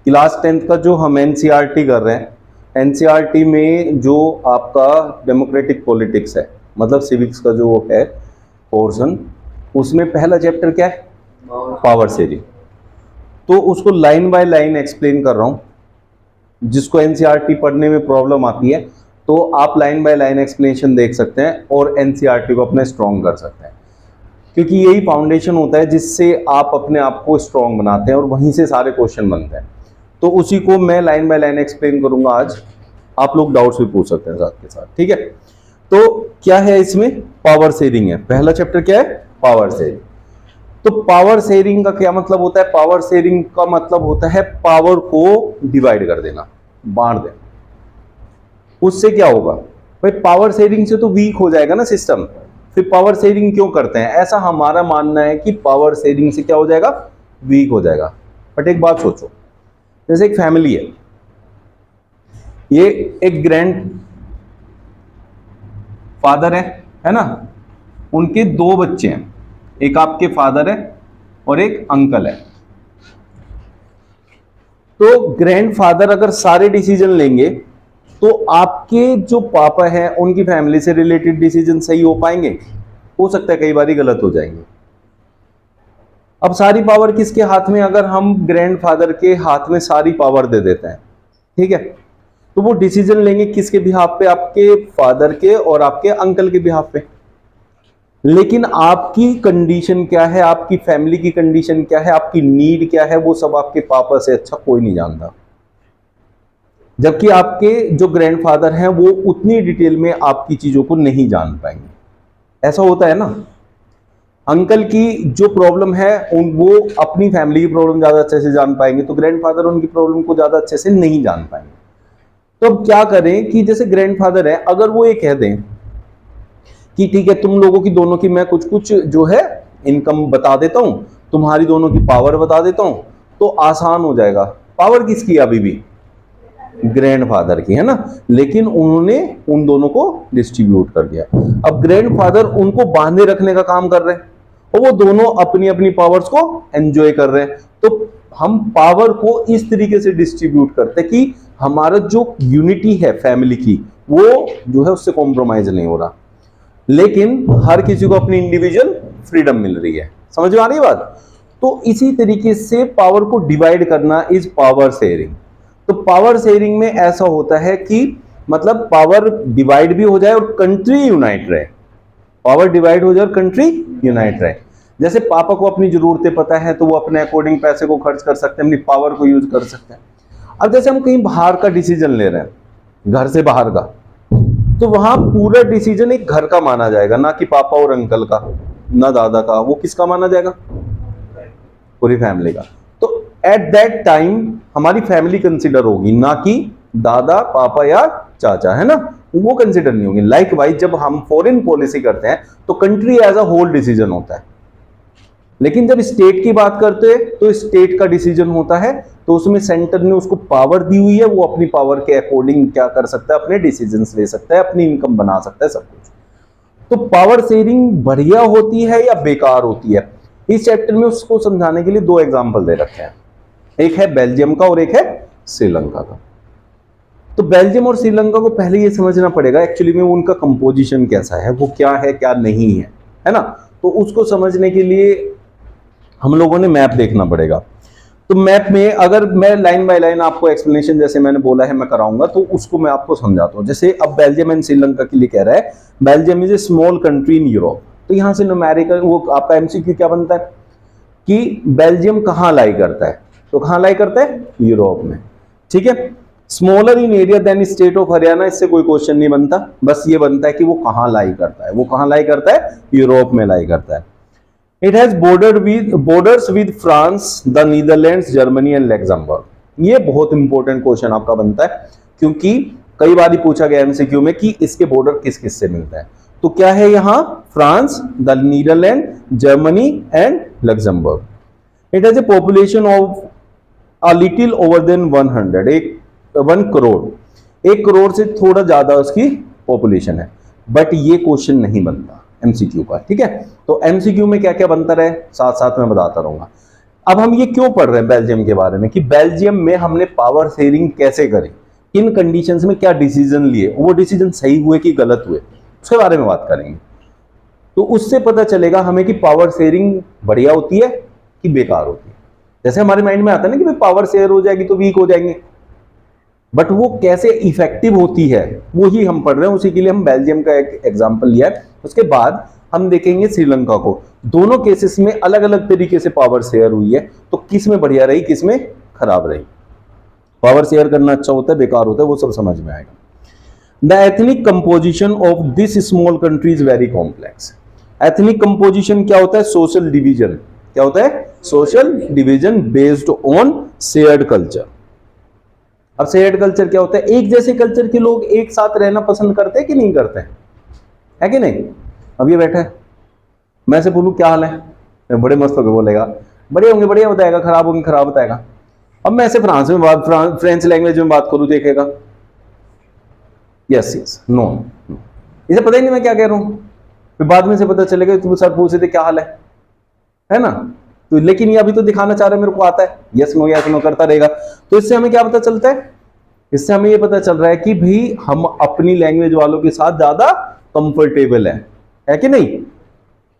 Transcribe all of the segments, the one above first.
Class 10th का जो हम एनसीईआरटी कर रहे हैं, एनसीईआरटी में जो आपका डेमोक्रेटिक पॉलिटिक्स है, मतलब सिविक्स का जो है पोर्शन, उसमें पहला चैप्टर क्या है? Power sharing. तो उसको लाइन बाय लाइन एक्सप्लेन कर रहा हूं। जिसको एनसीईआरटी पढ़ने में प्रॉब्लम आती है तो आप लाइन बाय लाइन एक्सप्लेनेशन देख सकते हैं और एनसीईआरटी को अपने स्ट्रॉन्ग कर सकते हैं, क्योंकि यही फाउंडेशन होता है जिससे आप अपने आप को स्ट्रॉन्ग बनाते हैं और वहीं से सारे क्वेश्चन बनते हैं। तो उसी को मैं लाइन बाय लाइन एक्सप्लेन करूंगा आज। आप लोग डाउट्स भी पूछ सकते हैं साथ के साथ, ठीक है। तो क्या है इसमें? पावर शेयरिंग है। पहला चैप्टर क्या है? Power sharing. तो पावर शेयरिंग का क्या मतलब होता है? पावर शेयरिंग का मतलब होता है पावर को डिवाइड कर देना, बांट देना। उससे क्या होगा भाई? पावर शेयरिंग से तो वीक हो जाएगा ना सिस्टम। फिर पावर शेयरिंग क्यों करते हैं? ऐसा हमारा मानना है कि पावर शेयरिंग से क्या हो जाएगा? वीक हो जाएगा। बट एक बात सोचो, जैसे एक फैमिली है, ये एक ग्रैंड फादर है ना, उनके दो बच्चे हैं, एक आपके फादर है और एक अंकल है। तो ग्रैंडफादर अगर सारे डिसीजन लेंगे तो आपके जो पापा हैं उनकी फैमिली से रिलेटेड डिसीजन सही हो पाएंगे? हो सकता है कई बार गलत हो जाएंगे। अब सारी पावर किसके हाथ में? अगर हम ग्रैंडफादर के हाथ में सारी पावर दे देते हैं, ठीक है, तो वो डिसीजन लेंगे किसके बिहाफ पे? आपके फादर के और आपके अंकल के बिहाफ पे। लेकिन आपकी कंडीशन क्या है, आपकी फैमिली की कंडीशन क्या है, आपकी नीड क्या है, वो सब आपके पापा से अच्छा कोई नहीं जानता। जबकि आपके जो ग्रैंडफादर हैं वो उतनी डिटेल में आपकी चीजों को नहीं जान पाएंगे। ऐसा होता है ना। अंकल की जो प्रॉब्लम है वो अपनी फैमिली की प्रॉब्लम ज्यादा अच्छे से जान पाएंगे, तो ग्रैंडफादर उनकी प्रॉब्लम को ज्यादा अच्छे से नहीं जान पाएंगे। तो अब क्या करें कि जैसे ग्रैंडफादर है, अगर वो ये कह दें कि ठीक है, तुम लोगों की दोनों की मैं कुछ कुछ जो है इनकम बता देता हूं, तुम्हारी दोनों की पावर बता देता हूं, तो आसान हो जाएगा। पावर किसकी? अभी भी ग्रैंडफादर की है ना, लेकिन उन्होंने उन दोनों को डिस्ट्रीब्यूट कर दिया। अब ग्रैंडफादर उनको बांधे रखने का काम कर रहे हैं और वो दोनों अपनी अपनी पावर्स को एंजॉय कर रहे हैं। तो हम पावर को इस तरीके से डिस्ट्रीब्यूट करते हैं कि हमारा जो यूनिटी है फैमिली की, वो जो है उससे कॉम्प्रोमाइज नहीं हो रहा, लेकिन हर किसी को अपनी इंडिविजुअल फ्रीडम मिल रही है। समझ में आ रही है बात? तो इसी तरीके से पावर को डिवाइड करना इज पावर शेयरिंग। तो पावर शेयरिंग में ऐसा होता है कि मतलब पावर डिवाइड भी हो जाए और कंट्री यूनाइट रहे। पावर डिवाइड हो जाए और कंट्री यूनाइट रहे। जैसे पापा को अपनी जरूरतें पता है तो वो अपने अकॉर्डिंग पैसे को खर्च कर सकते हैं, अपनी पावर को यूज कर सकते हैं। अब जैसे हम कहीं बाहर का डिसीजन ले रहे हैं, घर से बाहर का, तो वहां पूरा डिसीजन एक घर का माना जाएगा, ना कि पापा और अंकल का, ना दादा का। वो किसका माना जाएगा? पूरी फैमिली का। तो एट दैट टाइम हमारी फैमिली कंसिडर होगी, ना कि दादा, पापा या चाचा, है ना, वो कंसिडर नहीं होंगे। लाइक वाइज जब हम फॉरेन पॉलिसी करते हैं तो country as a whole decision होता है, लेकिन जब स्टेट की बात करते हैं तो स्टेट का डिसीजन होता है। तो उसमें सेंटर ने उसको पावर दी हुई है, वो अपनी पावर के अकॉर्डिंग क्या कर सकता है? अपने डिसीजंस ले सकता है, अपनी इनकम बना सकता है, सब कुछ। तो पावर शेयरिंग बढ़िया होती है या बेकार होती है? इस चैप्टर में उसको समझाने के लिए दो एग्जांपल दे रखे हैं, एक है बेल्जियम का और एक है श्रीलंका का। तो बेल्जियम और श्रीलंका को पहले ये समझना पड़ेगा एक्चुअली में उनका कंपोजिशन कैसा है, वो क्या है क्या नहीं है ना। तो उसको समझने के लिए हम लोगों ने मैप देखना पड़ेगा। तो मैप में अगर मैं लाइन बाय लाइन आपको एक्सप्लेनेशन जैसे मैंने बोला है मैं कराऊंगा, तो उसको मैं आपको समझाता हूं। जैसे अब बेल्जियम एंड श्रीलंका के लिए कह रहा है, Belgium is a small country in Europe. तो यहां से न्यूमेरिकल वो आपका एमसीक्यू क्या बनता है कि बेल्जियम कहां लाई करता है? तो कहां लाई करता है? यूरोप में, ठीक है। Smaller in area than state of Haryana, इससे कोई क्वेश्चन नहीं बनता, बस ये बनता है कि वो कहां लाई करता है। वो कहां लाई करता है? यूरोप में लाई करता है। It has borders with France, the Netherlands, Germany and Luxembourg। ये बहुत इंपॉर्टेंट क्वेश्चन आपका बनता है, क्योंकि कई बार ही पूछा गया एमसीक्यू में कि इसके बॉर्डर किस किस से मिलता है। तो क्या है यहाँ? France, the Netherlands, Germany and Luxembourg. It has a population of a little over than 100, 1 crore, 1 crore से थोड़ा ज्यादा उसकी पॉपुलेशन है। बट ये क्वेश्चन नहीं बनता एमसीक्यू का, ठीक है। तो एमसीक्यू में क्या क्या बनता रहे साथ साथ में बताता रहूंगा। अब हम ये क्यों पढ़ रहे हैं बेल्जियम के बारे में कि बेल्जियम में हमने पावर शेयरिंग कैसे करी, किन कंडीशंस में क्या डिसीजन लिए, वो डिसीजन सही हुए कि गलत हुए, उसके बारे में बात करेंगे। तो उससे पता चलेगा हमें कि पावर शेयरिंग बढ़िया होती है कि बेकार होती है। जैसे हमारे माइंड में आता है ना कि भाई पावर शेयर हो जाएगी तो वीक हो जाएंगे, बट वो कैसे इफेक्टिव होती है वो ही हम पढ़ रहे हैं। उसी के लिए हम बेल्जियम का एक एग्जांपल लिया है। उसके बाद हम देखेंगे श्रीलंका को। दोनों केसेस में अलग अलग तरीके से पावर शेयर हुई है, तो किस में बढ़िया रही किस में खराब रही, पावर शेयर करना अच्छा होता है बेकार होता है, वो सब समझ में आएगा। The ethnic composition of this small country is very complex. Ethnic composition क्या होता है? Social division. क्या होता है? Social division based on shared culture. अब शेयर्ड कल्चर क्या होता है? एक जैसे कल्चर के लोग एक साथ रहना पसंद करते हैं कि नहीं करते हैं? है कि नहीं? अब ये बैठा है, मैं से बोलूं क्या हाल है, बड़े मस्त होकर बोलेगा बढ़िया होंगे बढ़िया बताएगा, खराब होंगे खराब बताएगा। अब मैं ऐसे फ्रेंच लैंग्वेज में बात करूं देखेगा यस यस नो, इसे पता ही नहीं मैं क्या कह रहा हूं, फिर बाद में से पता चलेगा तुम सर पूछे थे क्या हाल है ना? तो लेकिन ये अभी तो दिखाना चाह रहे मेरे को आता है, यस नो करता रहेगा। तो इससे हमें क्या पता चलता है? इससे हमें ये पता चल रहा है कि भाई हम अपनी लैंग्वेज वालों के साथ ज्यादा कंफर्टेबल है कि नहीं?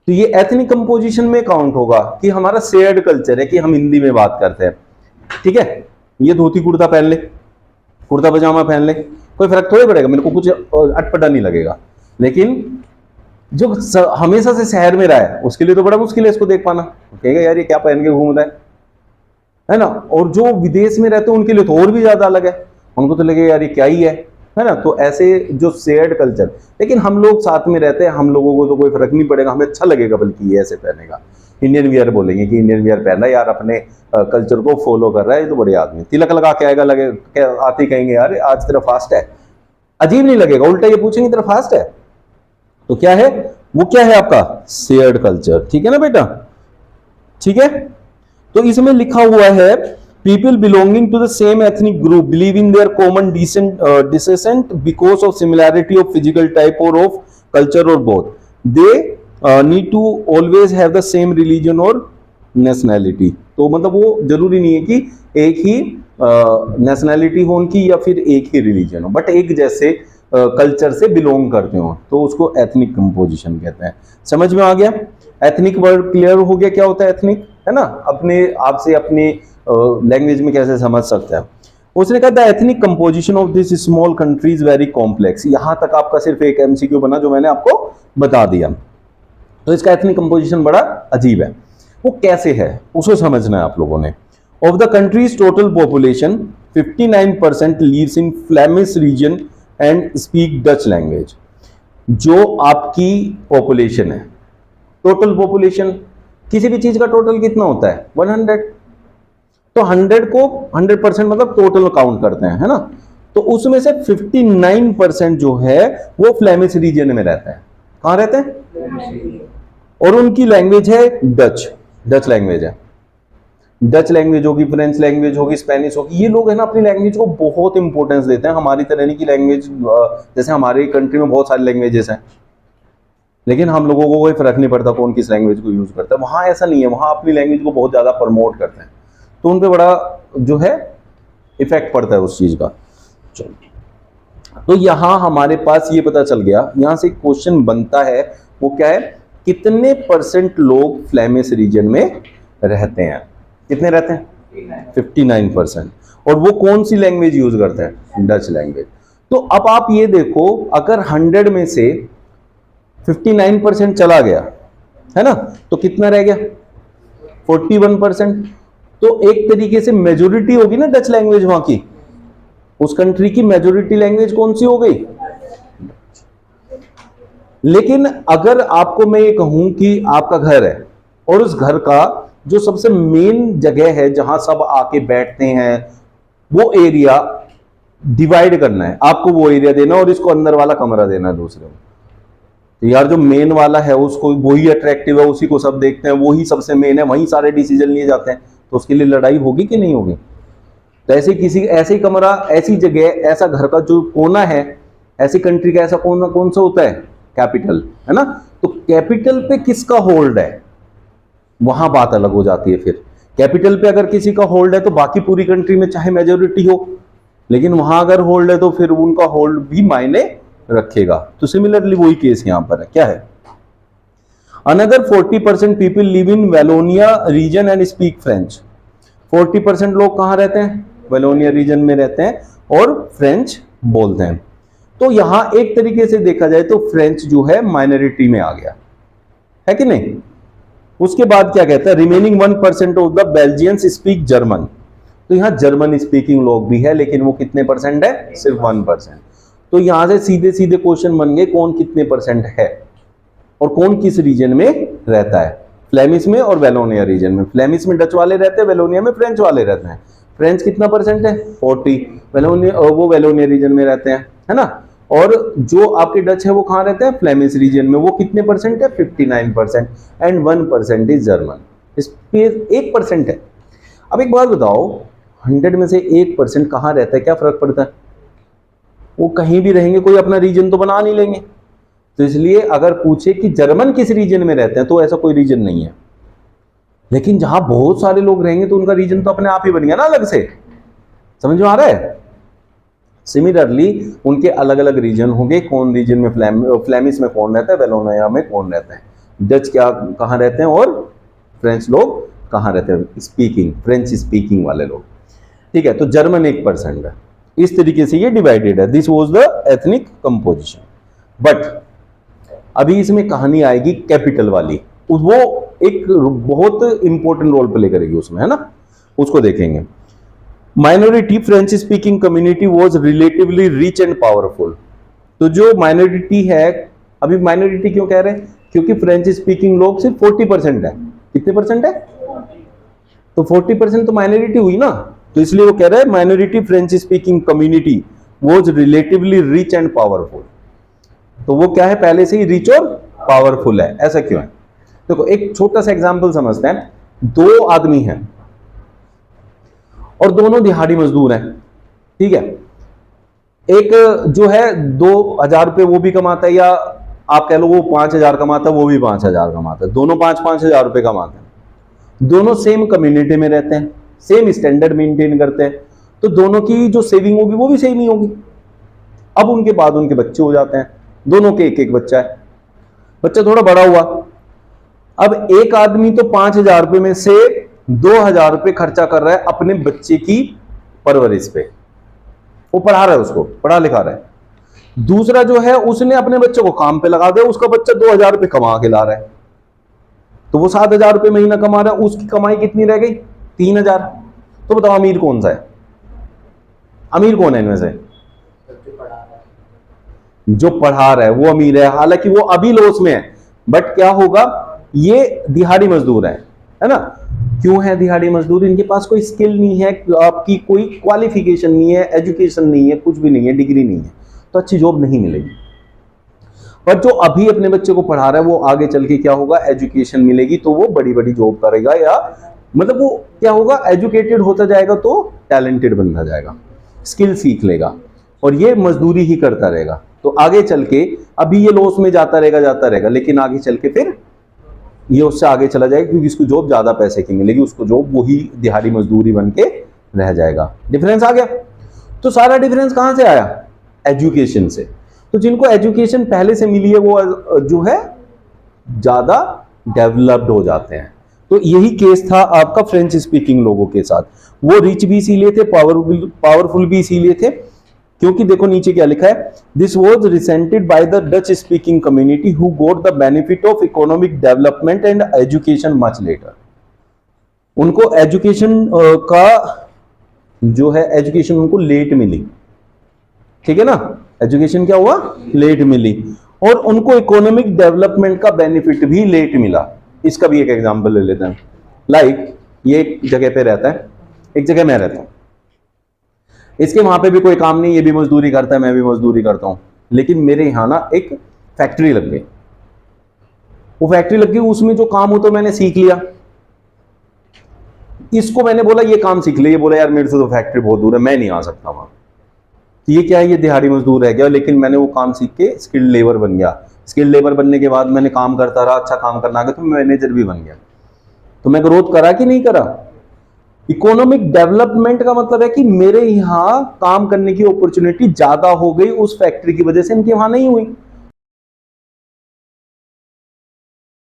तो ये एथनिक कंपोजिशन में काउंट होगा कि हमारा शेयर्ड कल्चर है कि हम हिंदी में बात करते हैं, ठीक है? ये धोती कुर्ता पहन ले, कुर्ता पजामा पहन ले, कोई फर्क थोड़ी पड़ेगा, मेरे को कुछ अटपटा नहीं लगेगा। लेकिन जो हमेशा से शहर में रहा है उसके लिए तो बड़ा मुश्किल है इसको देख पाना, कहेगा यार ये क्या पहन के घूम रहा है ना? और जो विदेश में रहते हैं उनके लिए तो और भी ज्यादा अलग है, उनको तो लगेगा यार ये क्या ही है ना? तो ऐसे जो शेयर्ड कल्चर, लेकिन हम लोग साथ में रहते हैं, हम लोगों को तो कोई फर्क नहीं पड़ेगा, हमें अच्छा लगेगा बल्कि ये ऐसे पहनेगा। इंडियन वियर बोलेंगे कि इंडियन वियर पहन रहा है यार, अपने कल्चर को फॉलो कर रहा है, ये तो बढ़िया आदमी। तिलक लगा के आएगा, लगे आते ही कहेंगे यार आज तेरा फास्ट है, अजीब नहीं लगेगा, उल्टा ये पूछेंगे तेरा फास्ट है, तो क्या है वो? क्या है आपका शेयर्ड कल्चर, ठीक है ना बेटा? ठीक है, तो इसमें लिखा हुआ है people belonging to the same ethnic group believe in their common descent because of similarity of physical type or of culture or both. They need to always have the same religion or nationality. तो मतलब वो जरूरी नहीं है कि एक ही nationality हो उनकी या फिर एक ही रिलीजन हो, बट एक जैसे कल्चर से बिलोंग करते हो, तो उसको एथनिक कंपोजिशन कहते हैं। समझ में आ गया? एथनिक वर्ड क्लियर हो गया क्या होता है एथनिक, है ना? अपने आप से अपने लैंग्वेज में कैसे समझ सकते हैं। उसने कहा the ethnic composition of this small country is very complex. यहां तक आपका सिर्फ एक एमसीक्यू बना जो मैंने आपको बता दिया। तो इसका एथनिक कंपोजिशन बड़ा अजीब है, वो कैसे है उसको समझना है आप लोगों ने। Of the country's total population 59% lives in Flemish region and speak Dutch language. जो आपकी पॉपुलेशन है, टोटल पॉपुलेशन, किसी भी चीज का टोटल कितना होता है? 100। तो 100 को 100% मतलब टोटल काउंट करते हैं, है ना? तो उसमें से 59% जो है वो फ्लेमिश रीजन में रहता है। कहां रहते हैं? और उनकी लैंग्वेज है डच लैंग्वेज है। डच लैंग्वेज होगी, फ्रेंच लैंग्वेज होगी, स्पेनिश होगी। ये लोग है ना अपनी लैंग्वेज को बहुत इंपॉर्टेंस देते हैं, हमारी तरह नहीं की लैंग्वेज, जैसे हमारी कंट्री में बहुत सारी लैंग्वेजेस हैं लेकिन हम लोगों को कोई फर्क नहीं पड़ता कौन किस लैंग्वेज को यूज करता है। वहां ऐसा नहीं है, वहां अपनी लैंग्वेज को बहुत ज्यादा प्रमोट करते हैं, तो उन पे बड़ा जो है इफेक्ट पड़ता है उस चीज का। चलो, तो यहां हमारे पास ये पता चल गया। यहां से क्वेश्चन बनता है, वो क्या है? कितने % लोग फ्लेमिश रीजन में रहते हैं? कितने रहते हैं? 59%। और वो कौन सी लैंग्वेज यूज करते हैं? Dutch language. तो अब आप ये देखो, अगर 100 में से 59% चला गया, है ना, तो कितना रह गया? 41%। तो एक तरीके से मेजोरिटी होगी ना डच लैंग्वेज वहां की, उस कंट्री की मेजोरिटी लैंग्वेज कौन सी हो गई? लेकिन अगर आपको मैं ये कहूं कि आपका घर है और उस घर का जो सबसे मेन जगह है जहां सब आके बैठते हैं, वो एरिया डिवाइड करना है, आपको वो एरिया देना और इसको अंदर वाला कमरा देना है दूसरे को। तो यार जो मेन वाला है उसको वही अट्रैक्टिव है, उसी को सब देखते हैं, वही सबसे मेन है, वहीं सारे डिसीजन लिए जाते हैं, तो उसके लिए लड़ाई होगी कि नहीं होगी? तो ऐसे ही कमरा, ऐसी जगह, ऐसा घर का जो कोना है, ऐसी कंट्री का ऐसा कोना कौन सा होता है? कैपिटल, है ना? तो कैपिटल पे किसका होल्ड है, वहां बात अलग हो जाती है फिर, कैपिटल पे अगर किसी का होल्ड है तो बाकी पूरी कंट्री में चाहे मेजोरिटी हो, लेकिन वहां अगर होल्ड है तो फिर उनका होल्ड भी मायने रखेगा। तो सिमिलरली वही केस यहां पर है। क्या है? Another 40% people live in Wallonia region and speak French. 40% लोग कहां रहते हैं? वेलोनिया रीजन में रहते हैं और फ्रेंच बोलते हैं। तो यहां एक तरीके से देखा जाए तो फ्रेंच जो है माइनॉरिटी में आ गया है कि नहीं। उसके बाद क्या कहता है? Remaining 1% of the Belgians speak German. तो यहां जर्मन स्पीकिंग लोग भी है, लेकिन वो कितने परसेंट है? सिर्फ 1%। तो यहां से सीधे सीधे क्वेश्चन बन गए कौन कितने परसेंट है और कौन किस रीजन में रहता है। फ्लेमिश में और वेलोनिया रीजन में। फ्लेमिश में डच वाले रहते हैं, वेलोनिया में फ्रेंच वाले रहते हैं। फ्रेंच कितना परसेंट है? 40। वेलोनिया, वो वेलोनिया रीजन में रहते हैं, है ना। और जो आपके डच है वो कहां रहते हैं? फ्लेमिश रीजन में। वो कितने परसेंट है? 59%। And 1% is German. इस पे 1% है। अब एक बात बताओ, 100 में से 1% कहां रहता है? क्या फर्क पड़ता है? वो कहीं भी रहेंगे, कोई अपना रीजन तो बना नहीं लेंगे। तो इसलिए अगर पूछे कि जर्मन किस रीजन में रहते हैं तो ऐसा कोई रीजन नहीं है। लेकिन जहां बहुत सारे लोग रहेंगे तो उनका रीजन तो अपने आप ही बन गया ना अलग से। समझ में आ रहा है? सिमिलरली उनके अलग अलग रीजन होंगे। कौन रीजन में फ्लेमिश में कौन रहता है, वेलोनिया में कौन रहता है, डच क्या कहां रहते हैं और फ्रेंच लोग कहां रहते हैं? स्पीकिंग, फ्रेंच स्पीकिंग वाले लोग। ठीक है, तो जर्मन 1% है। इस तरीके से ये डिवाइडेड है। This was the ethnic composition. But अभी इसमें कहानी आएगी कैपिटल वाली, वो एक बहुत इंपॉर्टेंट रोल प्ले करेगी उसमें, है ना। उसको देखेंगे। Minority French speaking community was relatively rich and powerful. तो जो माइनॉरिटी है, अभी माइनॉरिटी क्यों कह रहे हैं? क्योंकि फ्रेंच स्पीकिंग लोग सिर्फ 40% है। कितने परसेंट है? तो 40% तो माइनॉरिटी हुई ना। तो इसलिए वो कह रहा है minority French speaking community was relatively rich and powerful. तो वो क्या है? पहले से ही रिच और पावरफुल है। ऐसा क्यों है? देखो एक छोटा सा एग्जांपल समझते हैं। दो आदमी हैं और दोनों दिहाड़ी मजदूर हैं, ठीक है। एक जो है 2,000 रुपये वो भी कमाता है, या आप कह लो वो 5,000 कमाता है, वो भी 5,000 कमाता है। दोनों 5-5 हजार रुपये कमाते हैं। दोनों सेम कम्युनिटी में रहते हैं, सेम स्टैंडर्ड मेंटेन करते हैं। तो दोनों की जो सेविंग होगी वो भी सेम ही होगी। अब उनके बाद उनके बच्चे हो जाते हैं। दोनों के एक एक बच्चा है। बच्चा थोड़ा बड़ा हुआ। अब एक आदमी तो 5,000 रुपये में से 2,000 रुपये खर्चा कर रहा है अपने बच्चे की परवरिश पे। वो पढ़ा रहा है, उसको पढ़ा लिखा रहा है। दूसरा जो है उसने अपने बच्चे को काम पे लगा दिया, उसका बच्चा 2,000 रुपये कमा के ला रहा है। तो वो 7,000 रुपये महीना कमा रहा है, उसकी कमाई कितनी रह गई? 3,000। तो बताओ अमीर कौन सा है? अमीर कौन है इनमें से? जो पढ़ा रहा है वो अमीर है। हालांकि वो अभी लॉस में है, बट क्या होगा? ये दिहाड़ी मजदूर है ना। क्यों है दिहाड़ी मजदूर? इनके पास कोई स्किल नहीं है, आपकी कोई क्वालिफिकेशन नहीं है, एजुकेशन नहीं है, कुछ भी नहीं है, डिग्री नहीं है, तो अच्छी जॉब नहीं मिलेगी। पर जो अभी अपने बच्चे को पढ़ा रहा है वो आगे चल के क्या होगा? एजुकेशन मिलेगी तो वो बड़ी बड़ी जॉब करेगा, या मतलब वो क्या होगा? एजुकेटेड होता जाएगा तो टैलेंटेड बनता जाएगा, स्किल सीख लेगा और ये मजदूरी ही करता रहेगा। तो आगे चल के अभी ये लॉस में जाता रहेगा, लेकिन आगे चल के फिर ये उससे आगे चला जाएगा, क्योंकि इसको जॉब ज्यादा पैसे की मिलेगी, उसको जॉब वही दिहाड़ी मजदूरी बन के रह जाएगा। डिफरेंस आ गया। तो सारा डिफरेंस कहां से आया? एजुकेशन से। तो जिनको एजुकेशन पहले से मिली है वो जो है ज्यादा डेवलप्ड हो जाते हैं। तो यही केस था आपका फ्रेंच स्पीकिंग लोगों के साथ। वो रिच भी इसीलिए थे, पावरफुल भी इसीलिए थे, क्योंकि देखो नीचे क्या लिखा है। This was resented by the Dutch speaking community who got the benefit of economic development and education much later. उनको एजुकेशन का जो है एजुकेशन उनको लेट मिली, ठीक है ना। एजुकेशन क्या हुआ? लेट मिली। और उनको इकोनॉमिक डेवलपमेंट का बेनिफिट भी लेट मिला। इसका भी एक एग्जांपल ले लेते हैं। लाइक ये एक जगह पे रहता है, एक जगह मैं रहता हूं, इसके वहां पे भी कोई काम नहीं, ये भी मजदूरी करता है, मैं भी मजदूरी करता हूं। लेकिन मेरे यहां ना एक फैक्ट्री लग गई। वो फैक्ट्री लग गई, उसमें जो काम होता मैंने सीख लिया। इसको मैंने बोला ये काम सीख ले, ये बोला यार मेरे से तो फैक्ट्री बहुत दूर है, मैं नहीं आ सकता वहां। तो ये क्या है? ये दिहाड़ी मजदूर रह गया, लेकिन मैंने वो काम सीख के स्किल्ड लेबर बन गया। स्किल्ड लेबर बनने के बाद मैंने काम करता रहा, अच्छा काम करना आ गया तो मैनेजर भी बन गया। तो मैं ग्रोथ करा कि नहीं करा? इकोनॉमिक डेवलपमेंट का मतलब है कि मेरे यहां काम करने की अपॉर्चुनिटी ज्यादा हो गई, उस फैक्ट्री की वजह से इनके वहां नहीं हुई।